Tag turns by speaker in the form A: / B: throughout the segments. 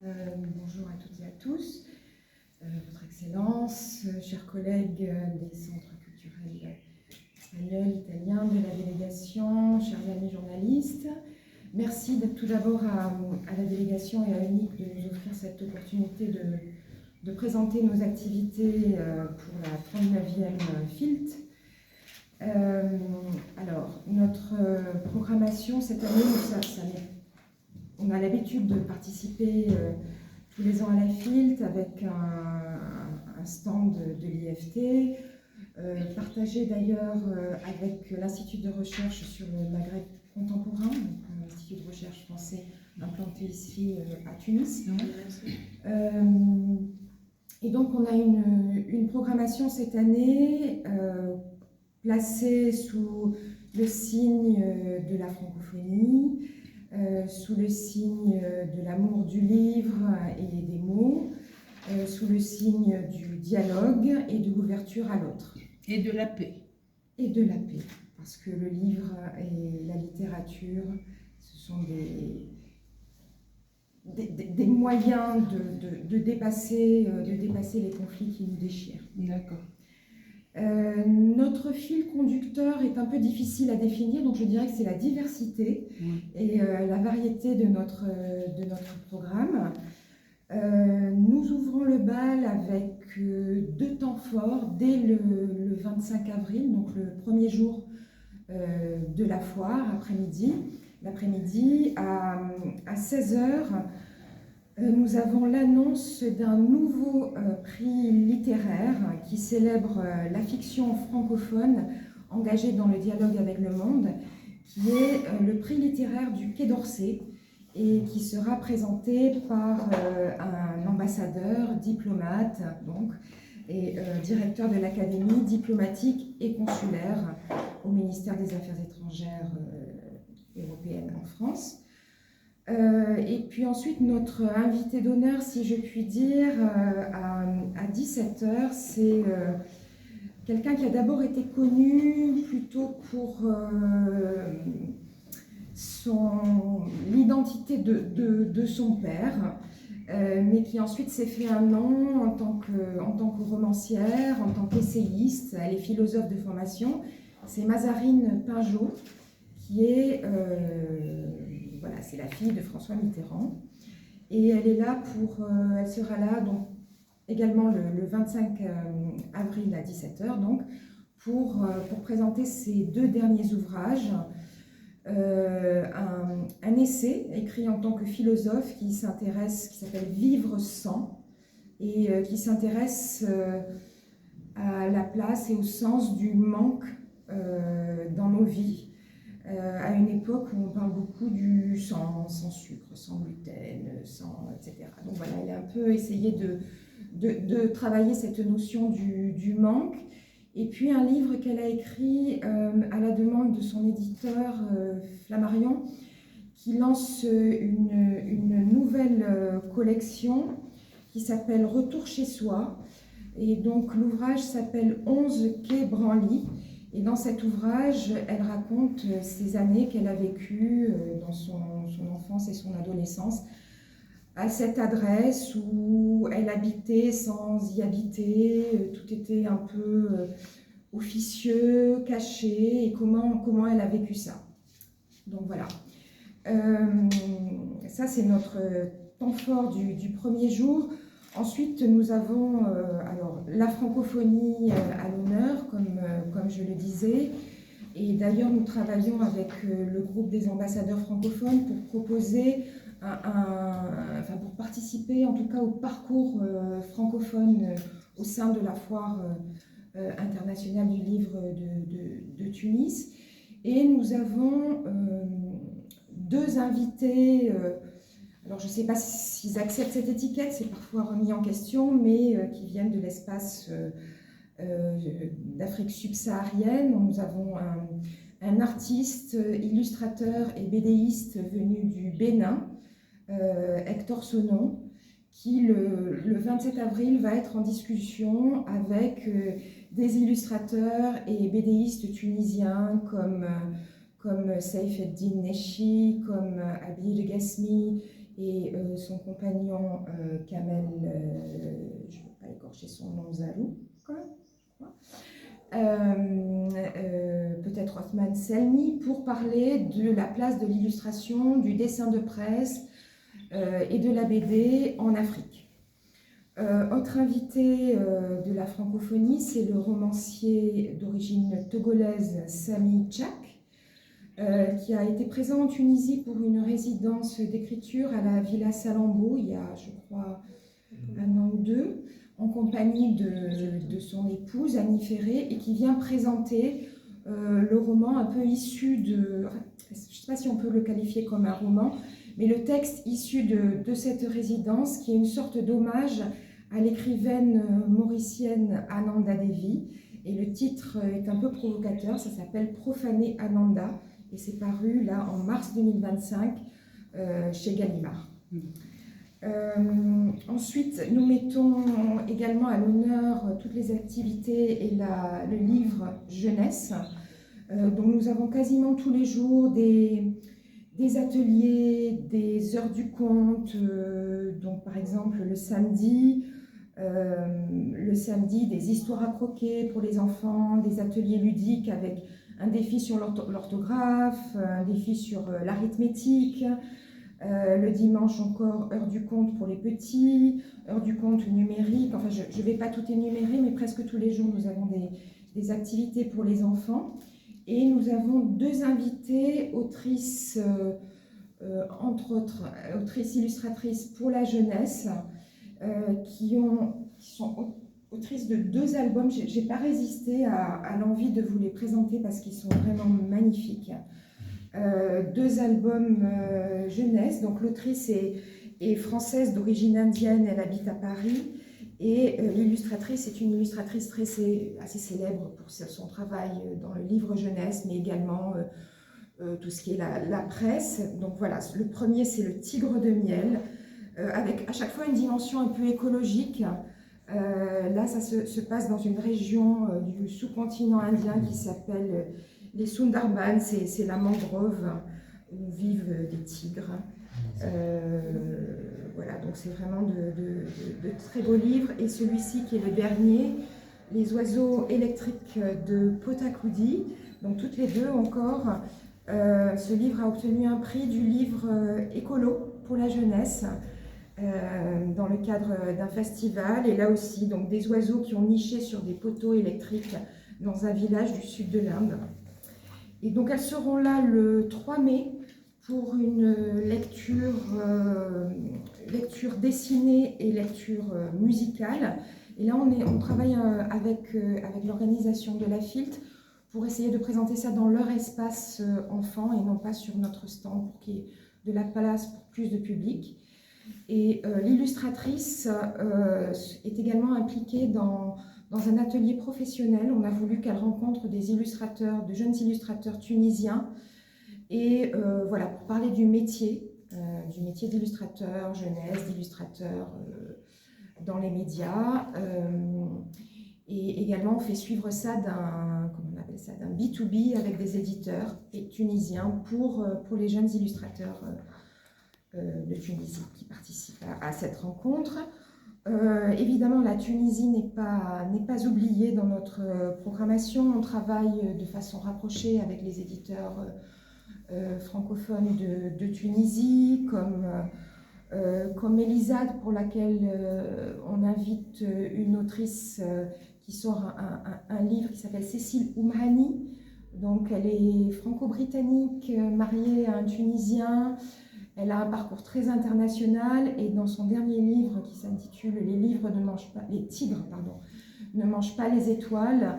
A: Bonjour à toutes et à tous, Votre Excellence, chers collègues des centres culturels espagnols, italiens, de la délégation, chers amis journalistes. Merci tout d'abord à la délégation et à UNIC de nous offrir cette opportunité de présenter nos activités pour la 39e FILT. Alors, notre programmation cette année, on a l'habitude de participer tous les ans à la FILT avec un stand de l'IFT, partagé d'ailleurs avec l'Institut de recherche sur le Maghreb contemporain, donc l'Institut de recherche français implanté ici à Tunis. Et donc on a une programmation cette année placée sous le signe de la francophonie, sous le signe de l'amour du livre et des mots, sous le signe du dialogue et de l'ouverture à l'autre.
B: Et de la paix.
A: Et de la paix, parce que le livre et la littérature, ce sont des moyens de dépasser les conflits qui nous déchirent.
B: D'accord.
A: Notre fil conducteur est un peu difficile à définir, donc je dirais que c'est la diversité et la variété de notre programme. Nous ouvrons le bal avec deux temps forts dès le 25 avril, donc le premier jour de la foire, l'après-midi, à 16h. Nous avons l'annonce d'un nouveau prix littéraire qui célèbre la fiction francophone engagée dans le dialogue avec le monde, qui est le prix littéraire du Quai d'Orsay et qui sera présenté par un ambassadeur, diplomate, donc, et directeur de l'Académie diplomatique et consulaire au ministère des Affaires étrangères européennes en France. Et puis ensuite, notre invité d'honneur, si je puis dire, à 17h, c'est quelqu'un qui a d'abord été connu plutôt pour l'identité de son père, mais qui ensuite s'est fait un nom en tant que romancière, en tant qu'essayiste. Elle est philosophe de formation. C'est Mazarine Pinjot, qui est... Voilà, c'est la fille de François Mitterrand. Et elle est là elle sera là donc, également le 25 avril à 17h donc, pour présenter ses deux derniers ouvrages. Un essai écrit en tant que philosophe qui s'appelle Vivre sans, et qui s'intéresse à la place et au sens du manque dans nos vies. À une époque où on parle beaucoup du sans sucre, sans gluten, etc. Donc voilà, elle a un peu essayé de travailler cette notion du manque. Et puis un livre qu'elle a écrit à la demande de son éditeur Flammarion, qui lance une nouvelle collection qui s'appelle Retour chez soi. Et donc l'ouvrage s'appelle 11 quai Branly. Et dans cet ouvrage, elle raconte ces années qu'elle a vécues dans son enfance et son adolescence, à cette adresse où elle habitait sans y habiter, tout était un peu officieux, caché, et comment elle a vécu ça. Donc voilà. Ça, c'est notre temps fort du premier jour. Ensuite, nous avons alors, la francophonie à l'honneur, comme je le disais. Et d'ailleurs, nous travaillons avec le groupe des ambassadeurs francophones pour proposer, pour participer en tout cas au parcours francophone au sein de la foire internationale du livre de Tunis. Et nous avons deux invités. Alors, je ne sais pas s'ils acceptent cette étiquette, c'est parfois remis en question, mais qui viennent de l'espace d'Afrique subsaharienne. Nous avons un artiste, illustrateur et bédéiste venu du Bénin, Hector Sonon, qui le 27 avril va être en discussion avec des illustrateurs et bédéistes tunisiens comme Saif Eddine Nechi, comme Abdi Legasmi, et son compagnon Kamel, je ne veux pas écorcher son nom, Zalou, peut-être Othman Selmi, pour parler de la place de l'illustration, du dessin de presse et de la BD en Afrique. Autre invité de la francophonie, c'est le romancier d'origine togolaise Sami Tchak, qui a été présent en Tunisie pour une résidence d'écriture à la Villa Salambo il y a, je crois, 1 an ou 2, en compagnie de son épouse Annie Ferré, et qui vient présenter le roman un peu issu de... Enfin, je ne sais pas si on peut le qualifier comme un roman, mais le texte issu de cette résidence, qui est une sorte d'hommage à l'écrivaine mauricienne Ananda Devi. Et le titre est un peu provocateur, ça s'appelle Profaner Ananda, et c'est paru là en mars 2025 chez Gallimard. Ensuite, nous mettons également à l'honneur toutes les activités et le livre jeunesse, dont nous avons quasiment tous les jours des ateliers, des heures du conte, donc par exemple le samedi, des histoires à croquer pour les enfants, des ateliers ludiques avec un défi sur l'orthographe, un défi sur l'arithmétique. Le dimanche encore, heure du conte pour les petits, heure du conte numérique. Enfin, je ne vais pas tout énumérer, mais presque tous les jours, nous avons des activités pour les enfants. Et nous avons 2 invités, autrices, entre autres, autrices illustratrices pour la jeunesse, qui sont autrices de 2 albums. Je n'ai pas résisté à l'envie de vous les présenter parce qu'ils sont vraiment magnifiques. 2 albums jeunesse. Donc l'autrice est française d'origine indienne, elle habite à Paris. Et l'illustratrice est une illustratrice assez célèbre pour son travail dans le livre jeunesse, mais également tout ce qui est la presse. Donc voilà, le premier c'est le Tigre de miel, avec à chaque fois une dimension un peu écologique. Là, ça se passe dans une région du sous-continent indien qui s'appelle les Sundarbans, c'est la mangrove où vivent des tigres. Voilà, donc c'est vraiment de très beaux livres. Et celui-ci qui est le dernier, Les oiseaux électriques de Potakoudi. Donc toutes les 2 encore. Ce livre a obtenu un prix du livre écolo pour la jeunesse dans le cadre d'un festival. Et là aussi, donc des oiseaux qui ont niché sur des poteaux électriques dans un village du sud de l'Inde. Et donc elles seront là le 3 mai pour une lecture dessinée et lecture musicale. Et là on travaille avec l'organisation de la FILT pour essayer de présenter ça dans leur espace enfant et non pas sur notre stand pour qu'il y ait de la place pour plus de public. Et l'illustratrice est également impliquée dans un atelier professionnel. On a voulu qu'elle rencontre des illustrateurs, de jeunes illustrateurs tunisiens, et voilà, pour parler du métier d'illustrateur, jeunesse, d'illustrateur dans les médias. Et également, on fait suivre ça d'un B2B avec des éditeurs tunisiens pour les jeunes illustrateurs de Tunisie qui participent à cette rencontre. Évidemment, la Tunisie n'est pas oubliée dans notre programmation. On travaille de façon rapprochée avec les éditeurs francophones de Tunisie, comme Elisade, pour laquelle on invite une autrice qui sort un livre qui s'appelle Cécile Oumhani. Donc, elle est franco-britannique, mariée à un Tunisien. Elle a un parcours très international et dans son dernier livre qui s'intitule Les tigres ne mangent pas les étoiles,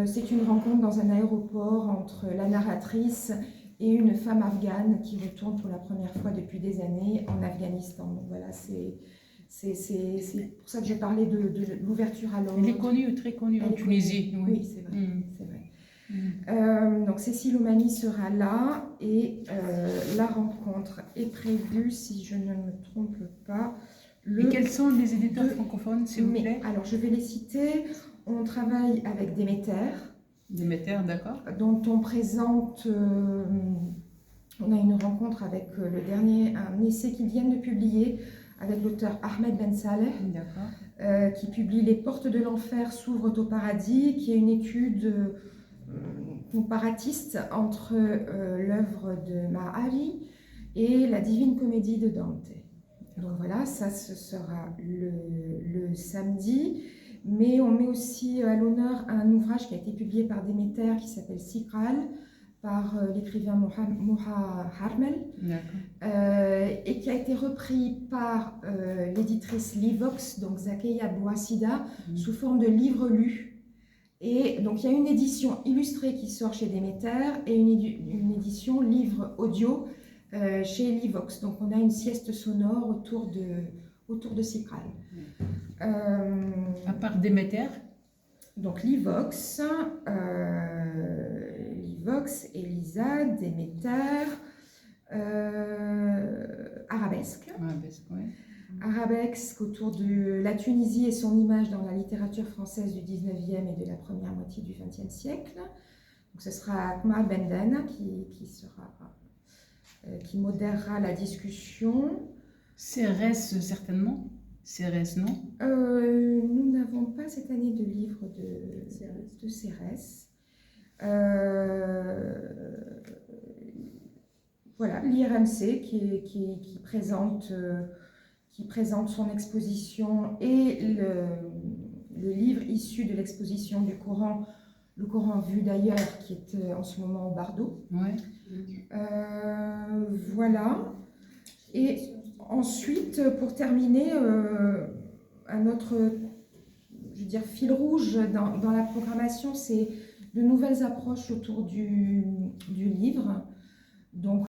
A: c'est une rencontre dans un aéroport entre la narratrice et une femme afghane qui retourne pour la première fois depuis des années en Afghanistan. Donc voilà, c'est pour ça que je parlais de l'ouverture à l'homme.
B: Elle est connue, très connue en Tunisie.
A: Oui, c'est vrai. C'est vrai. Donc Cécile Oumhani sera là et la rencontre est prévue, si je ne me trompe pas.
B: Et quels sont les éditeurs francophones, s'il vous plaît?
A: Alors je vais les citer. On travaille avec Déméter.
B: Déméter, d'accord.
A: Dont on présente on a une rencontre avec un essai qu'ils viennent de publier avec l'auteur Ahmed Ben Saleh, qui publie Les portes de l'enfer s'ouvrent au paradis, qui est une étude comparatiste entre l'œuvre de Ma'ari et la Divine Comédie de Dante. Donc voilà, ça ce sera le samedi, mais on met aussi à l'honneur un ouvrage qui a été publié par Déméter qui s'appelle Sikral, par l'écrivain Moha Harmel, et qui a été repris par l'éditrice Livox, donc Zakeya Bouassida, sous forme de livre lu. Et donc il y a une édition illustrée qui sort chez Déméter et une édition livre audio chez Livox. Donc on a une sieste sonore autour de Sikral.
B: À part Déméter?
A: Donc Livox, Elisa, Déméter, Arabesque. Arabesque autour de la Tunisie et son image dans la littérature française du 19e et de la première moitié du 20e siècle. Donc ce sera Akmal Benden qui modérera la discussion.
B: Cérès, certainement. Cérès, non?
A: Nous n'avons pas cette année de livre de Cérès. Voilà, l'IRMC qui présente son exposition et le livre issu de l'exposition du Coran, le Coran vu d'ailleurs, qui est en ce moment au Bardo. Voilà. Et ensuite, pour terminer, un autre, fil rouge dans la programmation, c'est de nouvelles approches autour du livre. Donc,